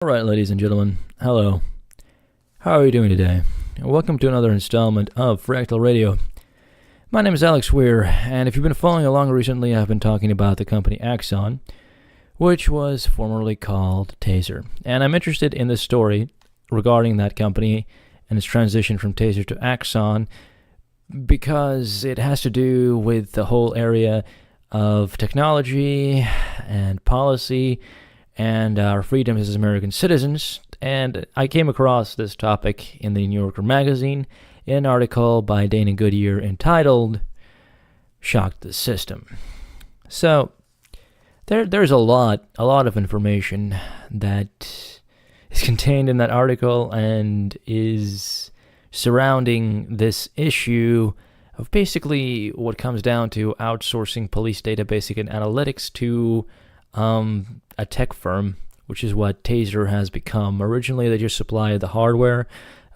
Alright, ladies and gentlemen, hello. How are you doing today? Welcome to another installment of Fractal Radio. My name is Alex Weir, and if you've been following along recently, I've been talking about the company Axon, which was formerly called Taser. And I'm interested in this story regarding that company and its transition from Taser to Axon because it has to do with the whole area of technology and policy and our freedoms as American citizens. And I came across this topic in the New Yorker magazine in an article by Dana Goodyear entitled "Shock the System." So there's a lot of information that is contained in that article and is surrounding this issue of basically what comes down to outsourcing police data, basic and analytics to a tech firm, which is what Taser has become. Originally, they just supplied the hardware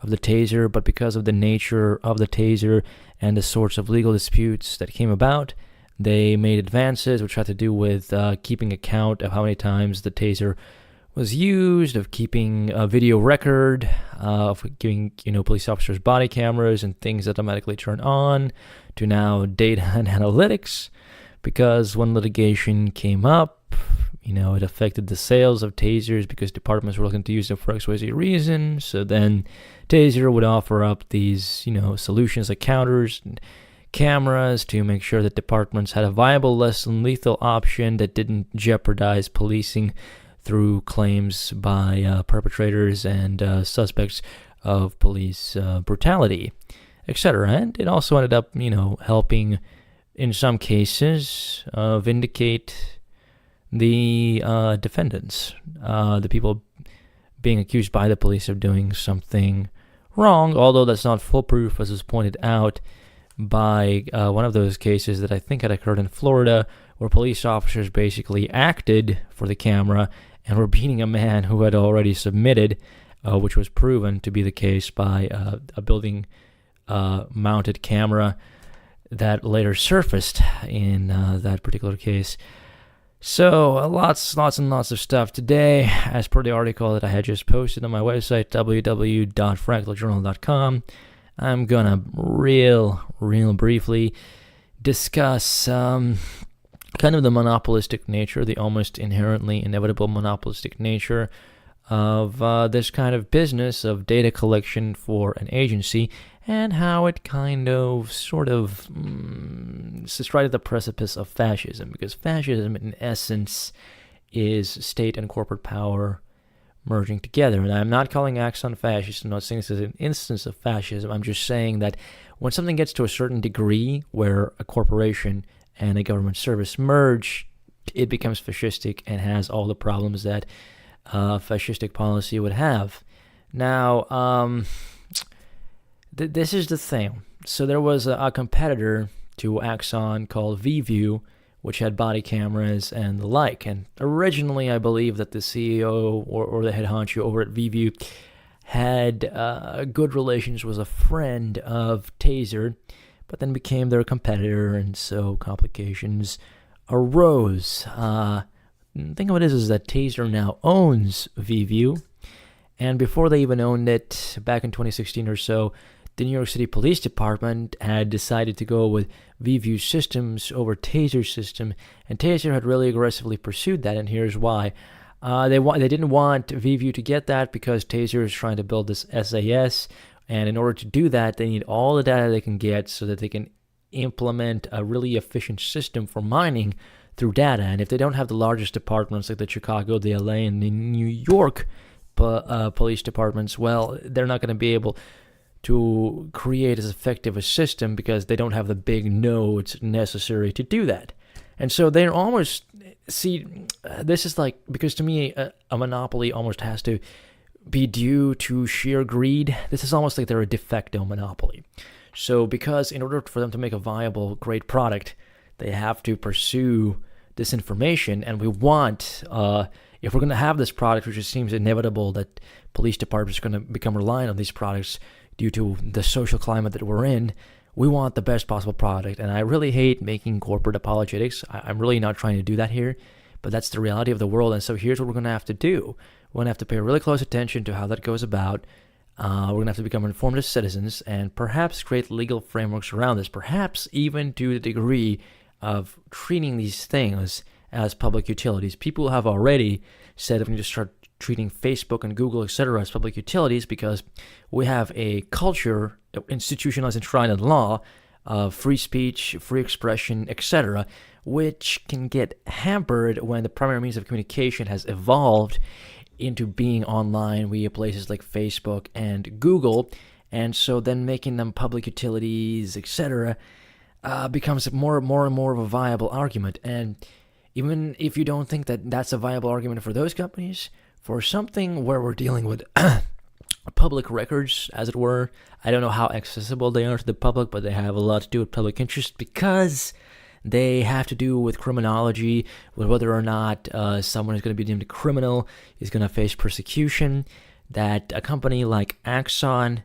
of the Taser, but because of the nature of the Taser and the sorts of legal disputes that came about, they made advances which had to do with keeping account of how many times the Taser was used, of keeping a video record, of giving police officers body cameras and things that automatically turn on, to now data and analytics. Because when litigation came up, it affected the sales of tasers because departments were looking to use them for XYZ reasons. So then Taser would offer up these, solutions like counters and cameras to make sure that departments had a viable, less than lethal option that didn't jeopardize policing through claims by perpetrators and suspects of police brutality, etc. And it also ended up, helping in some cases vindicate the defendants, the people being accused by the police of doing something wrong, although that's not foolproof, as was pointed out by one of those cases that I think had occurred in Florida, where police officers basically acted for the camera and were beating a man who had already submitted, which was proven to be the case by a building mounted camera that later surfaced in that particular case. So lots and lots of stuff today, as per the article that I had just posted on my website, www.fractaljournal.com. I'm gonna real briefly discuss kind of the monopolistic nature, the almost inherently inevitable monopolistic nature of this kind of business of data collection for an agency, and how it kind of sort of sits right at the precipice of fascism, because fascism in essence is state and corporate power merging together. And I'm not calling Axon fascist. I'm not saying this is an instance of fascism. I'm just saying that when something gets to a certain degree where a corporation and a government service merge, it becomes fascistic and has all the problems that fascistic policy would have. Now, this is the thing. So there was a competitor to Axon called VView, which had body cameras and the like. And originally, I believe that the CEO or the head honcho over at VView had good relations, was a friend of Taser, but then became their competitor, and so complications arose. The thing of it is that Taser now owns VView, and before they even owned it, back in 2016 or so, the New York City Police Department had decided to go with VView systems over Taser system, and Taser had really aggressively pursued that, and here's why. They didn't want VView to get that because Taser is trying to build this SaaS, and in order to do that, they need all the data they can get so that they can implement a really efficient system for mining through data. And if they don't have the largest departments like the Chicago, the LA, and the New York police departments, well, they're not going to be able to create as effective a system because they don't have the big nodes necessary to do that. And so they're almost, this is like, because to me, a monopoly almost has to be due to sheer greed. This is almost like they're a de facto monopoly. So because in order for them to make a viable, great product, they have to pursue this information, and we want, if we're going to have this product, which it seems inevitable that police departments are going to become reliant on these products due to the social climate that we're in, we want the best possible product. And I really hate making corporate apologetics. I'm really not trying to do that here. but that's the reality of the world. And so here's what we're going to have to do. We're going to have to pay really close attention to how that goes about. We're going to have to become informed citizens and perhaps create legal frameworks around this, perhaps even to the degree of treating these things as public utilities. People have already said if we need to start treating Facebook and Google, etc., as public utilities because we have a culture institutionalized and enshrined in law of free speech, free expression, etc., which can get hampered when the primary means of communication has evolved into being online via places like Facebook and Google, and so then making them public utilities, etc., becomes more and more of a viable argument. And even if you don't think that that's a viable argument for those companies, for something where we're dealing with public records, as it were, I don't know how accessible they are to the public, but they have a lot to do with public interest because they have to do with criminology, with whether or not someone is going to be deemed a criminal, is going to face persecution, that a company like Axon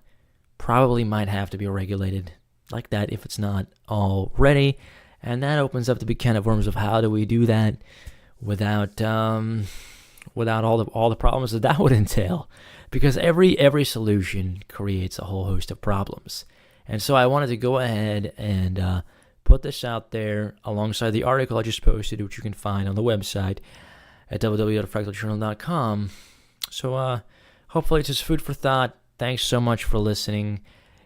probably might have to be regulated like that if it's not already. And that opens up the big can of worms of how do we do that without all the problems that would entail. Because every solution creates a whole host of problems. And so I wanted to go ahead and put this out there alongside the article I just posted, which you can find on the website at www.fractaljournal.com. So hopefully it's just food for thought. Thanks so much for listening.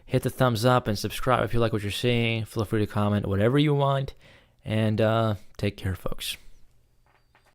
Hit the thumbs up and subscribe if you like what you're seeing. Feel free to comment whatever you want. And take care, folks.